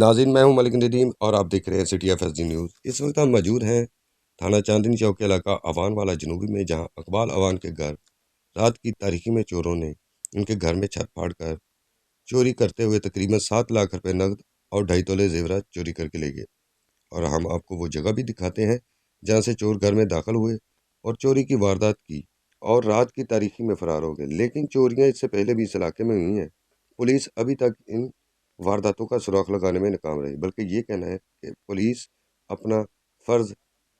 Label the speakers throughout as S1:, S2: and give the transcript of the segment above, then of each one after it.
S1: ناظرین، میں ہوں ملک ندیم اور آپ دیکھ رہے ہیں City F S D news. اس وقت ہم موجود ہیں تھانہ چاندنی چوک کے علاقہ اوان والا جنوبی میں، جہاں اقبال اوان کے گھر رات کی تاریکی میں چوروں نے ان کے گھر میں چھت پھاڑ کر چوری کرتے ہوئے تقریباً 7 لاکھ روپے نقد اور 2.5 تولے زیورات چوری کر کے لے گئے۔ اور ہم آپ کو وہ جگہ بھی دکھاتے ہیں جہاں سے چور گھر میں داخل ہوئے اور چوری کی واردات کی اور رات کی تاریکی میں فرار ہو گئے۔ لیکن چوریاں اس سے پہلے بھی اس علاقے میں ہوئی ہیں۔ پولیس ابھی تک ان وارداتوں کا سراغ لگانے میں ناکام رہی، بلکہ یہ کہنا ہے کہ پولیس اپنا فرض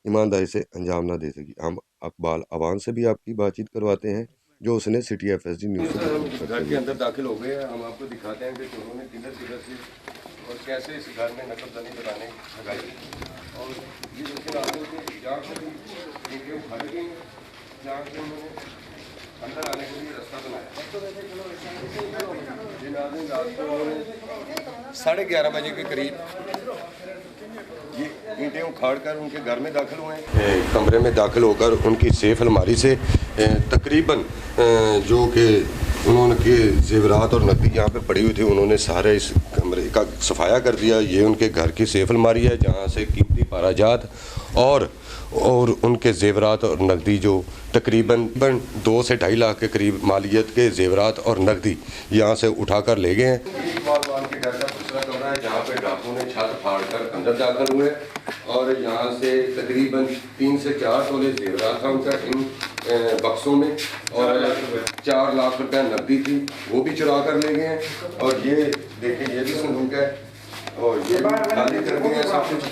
S1: ایمانداری سے انجام نہ دے سکی۔ ہم اقبال اوان سے بھی آپ کی بات چیت کرواتے ہیں، جو اس نے city F S D news سے گھر کے اندر داخل ہو گئے ہیں۔ ہم آپ کو دکھاتے ہیں کہ چوروں نے کدھر سے اور کیسے اس گھر میں نقب زنی لگائی اور یہ جہاں سے بھر گئی، جہاں سے انہوں نے اندر آنے کے لیے راستہ بنایا۔ 11:30 بجے کے قریب یہ اینٹیں اکھاڑ کر ان کے گھر میں داخل ہوئے ہیں۔ کمرے میں داخل ہو کر ان کی سیف الماری سے تقریباً جو کہ انہوں نے زیورات اور نقدی یہاں پہ پڑی ہوئی تھی، انہوں نے سارے اس کمرے کا صفایا کر دیا۔ یہ ان کے گھر کی سیف الماری ہے جہاں سے قیمتی پاراجات اور ان کے زیورات اور نقدی جو تقریباً 2 سے 2.5 لاکھ کے قریب مالیت کے زیورات اور نقدی یہاں سے اٹھا کر لے گئے ہیں۔ کے گھر کا دوسرا کمرہ ہے جہاں پہ ڈاکو نے چھت پھاڑ کر اندر داخل ہوئے اور یہاں سے تقریباً 3 سے 4 تولے زیورات تھا ان کا ان بکسوں میں، اور 4 لاکھ روپے نقدی تھی، وہ بھی چرا کر لے گئے ہیں۔ اور یہ دیکھیں، یہ بھی صندوق ہے اور یہ بھی خالی کر دیے ہیں سب کچھ۔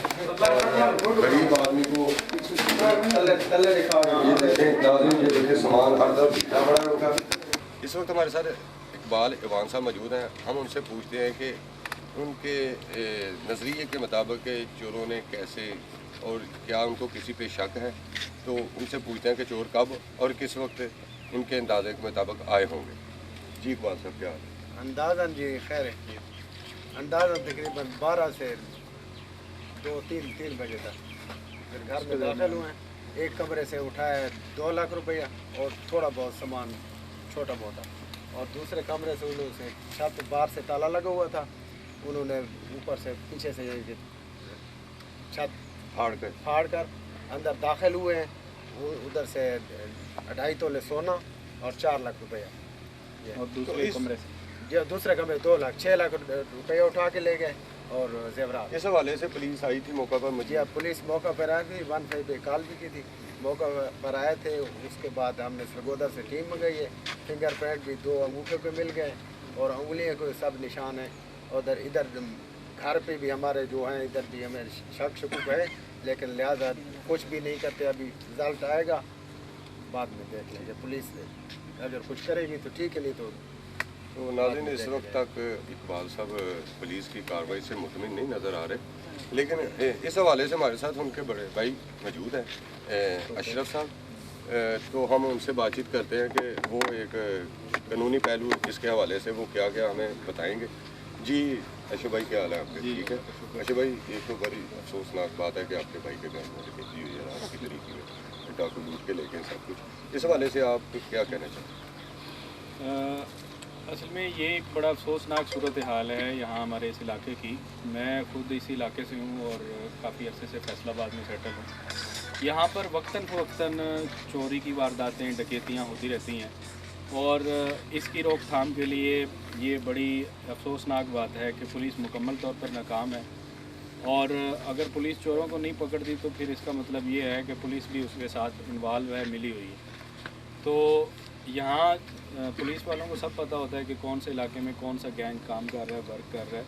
S1: غریب آدمی کو یہ دیکھیں ناظرین، یہ دیکھیں سامان ہر طرف بکھرا پڑا ہوگا۔ اس وقت ہمارے ساتھ اقبال اوان صاحب موجود ہیں۔ ہم ان سے پوچھتے ہیں کہ ان کے نظریے کے مطابق چوروں نے کیسے اور کیا ان کو کسی پہ شک ہے، تو ان سے پوچھتے ہیں کہ چور کب اور کس وقت ان کے اندازے کے مطابق آئے ہوں گے۔ جی اقبال صاحب، کیا
S2: اندازاً؟ جی خیر ہے، اندازاً تقریباً 12 سے 2-3 بجے تک پھر گھر میں داخل ہوئے ہیں۔ ایک کمرے سے اٹھایا 2 لاکھ روپیہ اور تھوڑا بہت سامان چھوٹا موٹا، اور دوسرے کمرے سے انہوں سے چھت باہر سے تالا لگا ہوا تھا، انہوں نے اوپر سے پیچھے سے چھت پھاڑ کر اندر داخل ہوئے ہیں۔ ادھر سے 2.5 تولے سونا اور 4 لاکھ روپیہ، اور دوسرے کمرے 2 لاکھ 6 لاکھ روپیہ اٹھا کے لے گئے اور زیورات۔
S1: اس حوالے سے پولیس آئی تھی موقع پر؟
S2: جی پولیس موقع پر آئی تھی، 1 پہ کال بھی کی تھی، موقع پر آئے تھے۔ اس کے بعد ہم نے سرگودا سے ٹیم منگائی ہے، فنگر پرنٹ بھی 2 انگوٹھوں پہ مل گئے اور انگلیوں کو سب نشان ہیں۔ ادھر ادھر گھر پہ بھی ہمارے جو ہیں، ادھر بھی ہمیں شک شکوک ہے، لیکن لہٰذا کچھ بھی نہیں کرتے۔ ابھی رزلٹ آئے گا، بعد میں دیکھ لیں گے۔ پولیس اگر کچھ کرے گی تو ٹھیک ہے، نہیں تو
S1: ناظرین اس وقت تک اقبال صاحب پولیس کی کارروائی سے مطمئن نہیں نظر آ رہے، لیکن اس حوالے سے ہمارے ساتھ ان کے بڑے بھائی موجود ہیں، اشرف صاحب، تو ہم ان سے بات چیت کرتے ہیں کہ وہ ایک قانونی پہلو اس کے حوالے سے وہ کیا ہمیں بتائیں گے۔ جی اشرف بھائی، کیا حال ہے آپ کے؟ ٹھیک ہے اشرف بھائی، ایک تو بڑی افسوسناک بات ہے کہ آپ کے بھائی کے گھر میں ڈکیتی ہوئی ہے رات کی طریقے میں، ڈاکو لوٹ کے لے گئے سب کچھ۔ اس حوالے سے آپ کیا کہنا چاہتے ہیں؟
S3: اصل میں یہ ایک بڑا افسوسناک صورتحال ہے یہاں ہمارے اس علاقے کی۔ میں خود اسی علاقے سے ہوں اور کافی عرصے سے فیصل آباد میں سیٹل ہوں۔ یہاں پر وقتاً فوقتاً چوری کی وارداتیں، ڈکیتیاں ہوتی رہتی ہیں، اور اس کی روک تھام کے لیے یہ بڑی افسوسناک بات ہے کہ پولیس مکمل طور پر ناکام ہے، اور اگر پولیس چوروں کو نہیں پکڑتی تو پھر اس کا مطلب یہ ہے کہ پولیس بھی اس کے ساتھ انوالو ہے، ملی ہوئی ہے۔ تو یہاں پولیس والوں کو سب پتہ ہوتا ہے کہ کون سے علاقے میں کون سا گینگ کام کر رہا ہے، ورک کر رہا ہے،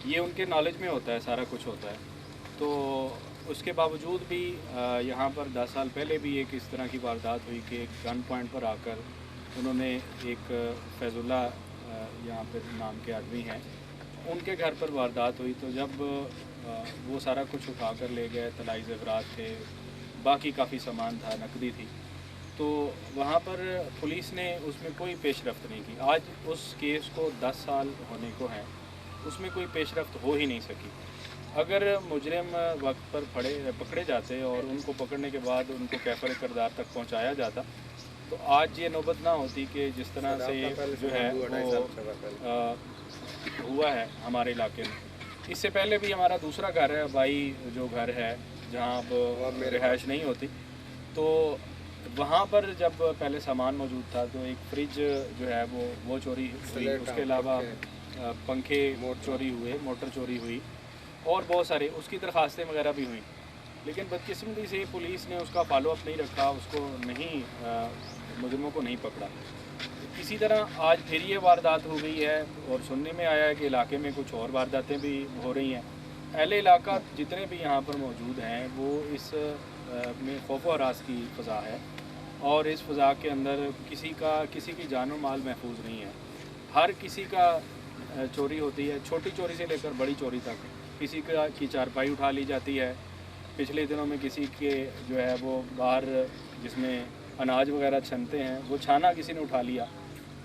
S3: یہ ان کے نالج میں ہوتا ہے، سارا کچھ ہوتا ہے۔ تو اس کے باوجود بھی یہاں پر 10 سال پہلے بھی ایک اس طرح کی واردات ہوئی کہ ایک گن پوائنٹ پر آ کر انہوں نے ایک فیض اللہ یہاں پہ نام کے آدمی ہیں، ان کے گھر پر واردات ہوئی۔ تو جب وہ سارا کچھ اٹھا کر لے گئے، طلائی زیورات تھے، باقی کافی سامان تھا، نقدی تھی، تو وہاں پر پولیس نے اس میں کوئی پیش رفت نہیں کی۔ آج اس کیس کو 10 سال ہونے کو ہیں، اس میں کوئی پیش رفت ہو ہی نہیں سکی۔ اگر مجرم وقت پر پکڑے جاتے اور ان کو پکڑنے کے بعد ان کو کیفر کردار تک پہنچایا جاتا تو آج یہ نوبت نہ ہوتی کہ جس طرح سے جو ہے وہ ہوا ہے ہمارے علاقے میں۔ اس سے پہلے بھی ہمارا دوسرا گھر ہے بھائی جو گھر ہے جہاں اب رہائش نہیں ہوتی، تو وہاں پر جب پہلے سامان موجود تھا تو ایک فریج جو ہے وہ چوری ہوئی، اس کے علاوہ پنکھے چوری ہوئے، موٹر چوری ہوئی اور بہت سارے اس کی درخواستیں وغیرہ بھی ہوئیں، لیکن بدقسمتی سے پولیس نے اس کا فالو اپ نہیں رکھا، اس کو نہیں مجرموں کو نہیں پکڑا۔ اسی طرح آج پھر یہ واردات ہو گئی ہے اور سننے میں آیا ہے کہ علاقے میں کچھ اور وارداتیں بھی ہو رہی ہیں۔ اہل علاقہ جتنے بھی یہاں پر موجود ہیں وہ اس میں خوف و ہراس کی فضا ہے، اور اس فضا کے اندر کسی کی جان و مال محفوظ نہیں ہے۔ ہر کسی کا چوری ہوتی ہے، چھوٹی چوری سے لے کر بڑی چوری تک، کسی کی چارپائی اٹھا لی جاتی ہے۔ پچھلے دنوں میں کسی کے جو ہے وہ باہر جس میں اناج وغیرہ چھنتے ہیں وہ چھانا کسی نے اٹھا لیا،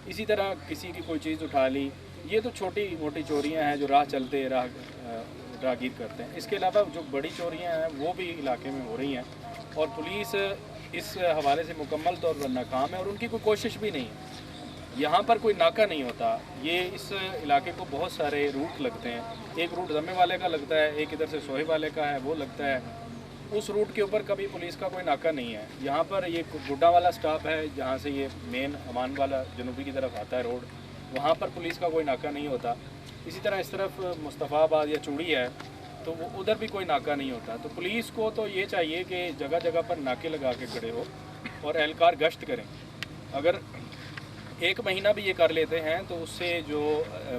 S3: اسی طرح کسی کی کوئی چیز اٹھا لی۔ یہ تو چھوٹی موٹی چوریاں ہیں جو راہ چلتے راہگیر کرتے ہیں۔ اس کے علاوہ جو بڑی چوریاں ہیں وہ بھی علاقے میں ہو رہی ہیں، اور پولیس اس حوالے سے مکمل طور پر ناکام ہے، اور ان کی کوئی کوشش بھی نہیں ہے۔ یہاں پر کوئی ناکہ نہیں ہوتا، یہ اس علاقے کو بہت سارے روٹ لگتے ہیں، ایک روٹ ضمے والے کا لگتا ہے، ایک ادھر سے سوہے والے کا ہے وہ لگتا ہے، اس روٹ کے اوپر کبھی پولیس کا کوئی ناکہ نہیں ہے۔ یہاں پر یہ گڈا والا سٹاپ ہے جہاں سے یہ مین امان والا جنوبی کی طرف آتا ہے روڈ، وہاں پر پولیس کا کوئی ناکہ نہیں ہوتا۔ اسی طرح اس طرف مصطفیٰ آباد یا چوڑی ہے تو وہ ادھر بھی کوئی ناکہ نہیں ہوتا۔ تو پولیس کو تو یہ چاہیے کہ جگہ جگہ پر ناکے لگا کے کھڑے ہو اور اہلکار گشت کریں۔ اگر ایک مہینہ بھی یہ کر لیتے ہیں تو اس سے جو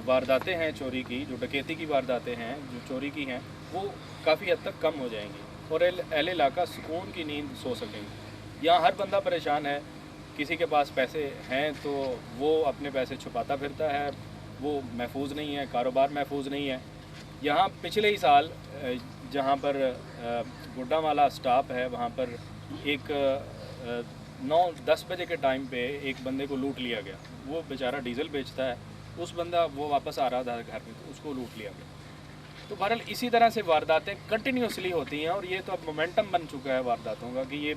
S3: وارداتیں ہیں چوری کی، جو ڈکیتی کی وارداتیں ہیں جو چوری کی ہیں، وہ کافی حد تک کم ہو جائیں گی اور اہل علاقہ سکون کی نیند سو سکیں گے۔ یہاں ہر بندہ پریشان ہے، کسی کے پاس پیسے ہیں تو وہ اپنے پیسے چھپاتا پھرتا ہے، وہ محفوظ نہیں ہے، کاروبار محفوظ نہیں ہے۔ یہاں پچھلے ہی سال جہاں پر گڈا والا سٹاپ ہے وہاں پر ایک 9-10 بجے کے ٹائم پہ ایک بندے کو لوٹ لیا گیا، وہ بیچارہ ڈیزل بیچتا ہے، اس بندہ وہ واپس آ رہا تھا گھر میں تو اس کو لوٹ لیا گیا۔ تو بہرحال اسی طرح سے وارداتیں کنٹینیوسلی ہوتی ہیں، اور یہ تو اب مومنٹم بن چکا ہے وارداتوں کا کہ یہ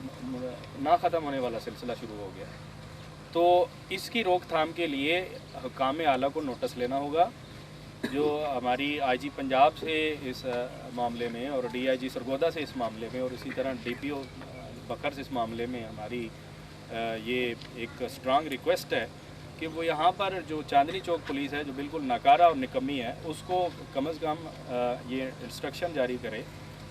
S3: نہ ختم ہونے والا سلسلہ شروع ہو گیا ہے۔ تو اس کی روک تھام کے لیے حکام اعلیٰ کو نوٹس لینا ہوگا، جو ہماری آئی جی پنجاب سے اس معاملے میں اور ڈی آئی جی سرگودا سے اس معاملے میں اور اسی طرح ڈی پی او بکھر سے اس معاملے میں ہماری یہ ایک اسٹرانگ ریکویسٹ ہے کہ وہ یہاں پر جو چاندنی چوک پولیس ہے جو بالکل ناکارہ اور نکمی ہے، اس کو کم از کم یہ انسٹرکشن جاری کرے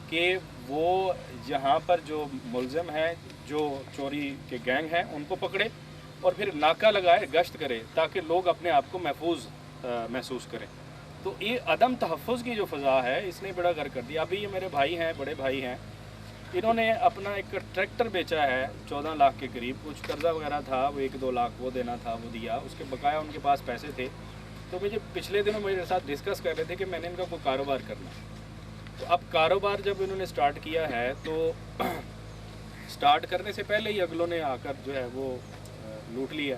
S3: کہ وہ یہاں پر جو ملزم ہیں، جو چوری کے گینگ ہیں، ان کو پکڑے اور پھر ناکہ لگائے، گشت کرے تاکہ لوگ اپنے آپ کو محفوظ محسوس کریں۔ تو یہ عدم تحفظ کی جو فضا ہے اس نے بڑا غر کر دیا۔ ابھی یہ میرے بھائی ہیں، بڑے بھائی ہیں، انہوں نے اپنا ایک ٹریکٹر بیچا ہے 14 لاکھ کے قریب، کچھ قرضہ وغیرہ تھا، وہ 1-2 لاکھ وہ دینا تھا، وہ دیا، اس کے بقایا ان کے پاس پیسے تھے۔ تو مجھے پچھلے دنوں میرے ساتھ ڈسکس کر رہے تھے کہ میں نے ان کا کوئی کاروبار کرنا ہے۔ تو اب کاروبار جب انہوں نے سٹارٹ کیا ہے تو سٹارٹ کرنے سے پہلے ہی اگلوں نے آ کر جو ہے وہ لوٹ لیا،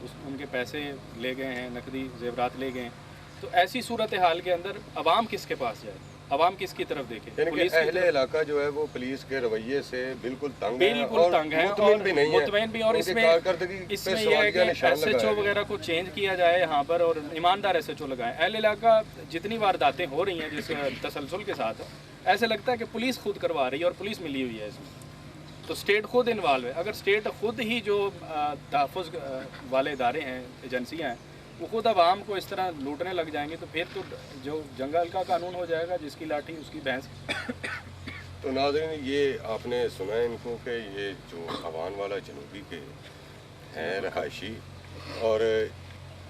S3: ان کے پیسے لے گئے ہیں، نقدی زیورات لے گئے ہیں۔ تو ایسی صورتحال کے اندر عوام کس کے پاس جائے، عوام کس کی طرف دیکھے؟
S1: یعنی کہ اہل علاقہ جو ہے وہ پولیس کے رویے سے بالکل تنگ ہے اور
S3: مطمئن بھی نہیں ہے، مطمئن بھی، اور اس میں یہ ہے کہ ایس ایچ او وغیرہ کو چینج کیا جائے یہاں پر اور ایماندار ایس ایچ او لگائیں۔ اہل علاقہ جتنی وارداتیں ہو رہی ہیں جس تسلسل کے ساتھ، ایسے لگتا ہے کہ پولیس خود کروا رہی ہے اور پولیس ملی ہوئی ہے اس میں، تو اسٹیٹ خود انوالو ہے۔ اگر اسٹیٹ خود ہی جو تحفظ والے ادارے ہیں، ایجنسیاں ہیں، وہ خود عوام کو اس طرح لوٹنے لگ جائیں گے تو پھر تو جو جنگل کا قانون ہو جائے گا، جس کی لاٹھی اس کی بھینس۔
S1: تو ناظرین، یہ آپ نے سنا ان کو کہ یہ جو عوان والا جنوبی کے ہیں رہائشی، اور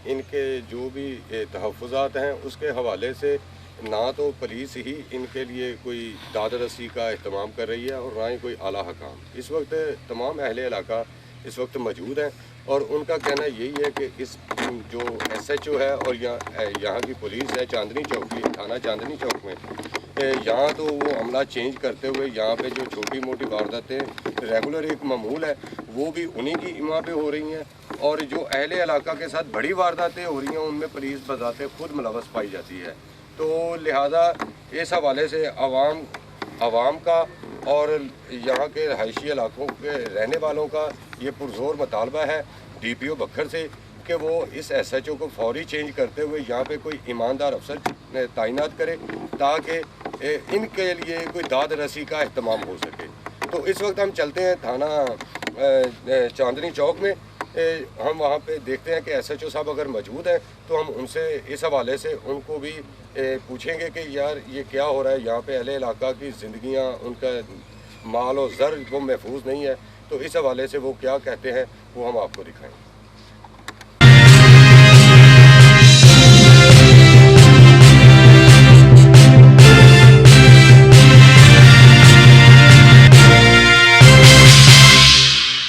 S1: ان کے جو بھی تحفظات ہیں اس کے حوالے سے نہ تو پولیس ہی ان کے لیے کوئی داد رسی کا اہتمام کر رہی ہے اور نہ ہی کوئی اعلیٰ حکام۔ اس وقت تمام اہل علاقہ اس وقت موجود ہیں اور ان کا کہنا یہی ہے کہ اس جو ایس ایچ او ہے اور یہاں کی پولیس ہے چاندنی چوک کی، تھانہ چاندنی چوک میں، یہاں تو وہ عملہ چینج کرتے ہوئے یہاں پہ جو چھوٹی موٹی وارداتیں ریگولر ایک معمول ہے وہ بھی انہی کی اما پہ ہو رہی ہیں، اور جو اہل علاقہ کے ساتھ بڑی وارداتیں ہو رہی ہیں ان میں پولیس بذات خود ملوث پائی جاتی ہے۔ تو لہٰذا اس حوالے سے عوام کا اور یہاں کے رہائشی علاقوں کے رہنے والوں کا یہ پرزور مطالبہ ہے DPO بکھر سے کہ وہ اس ایس ایچ او کو فوری چینج کرتے ہوئے یہاں پہ کوئی ایماندار افسر تعینات کرے تاکہ ان کے لیے کوئی داد رسی کا اہتمام ہو سکے۔ تو اس وقت ہم چلتے ہیں تھانہ چاندنی چوک میں، ہم وہاں پہ دیکھتے ہیں کہ ایس ایچ او صاحب اگر موجود ہیں تو ہم ان سے اس حوالے سے ان کو بھی پوچھیں گے کہ یار یہ کیا ہو رہا ہے یہاں پہ، اہل علاقہ کی زندگیاں، ان کا مال و زر وہ محفوظ نہیں ہے، تو اس حوالے سے وہ کیا کہتے ہیں وہ ہم آپ کو دکھائیں گے۔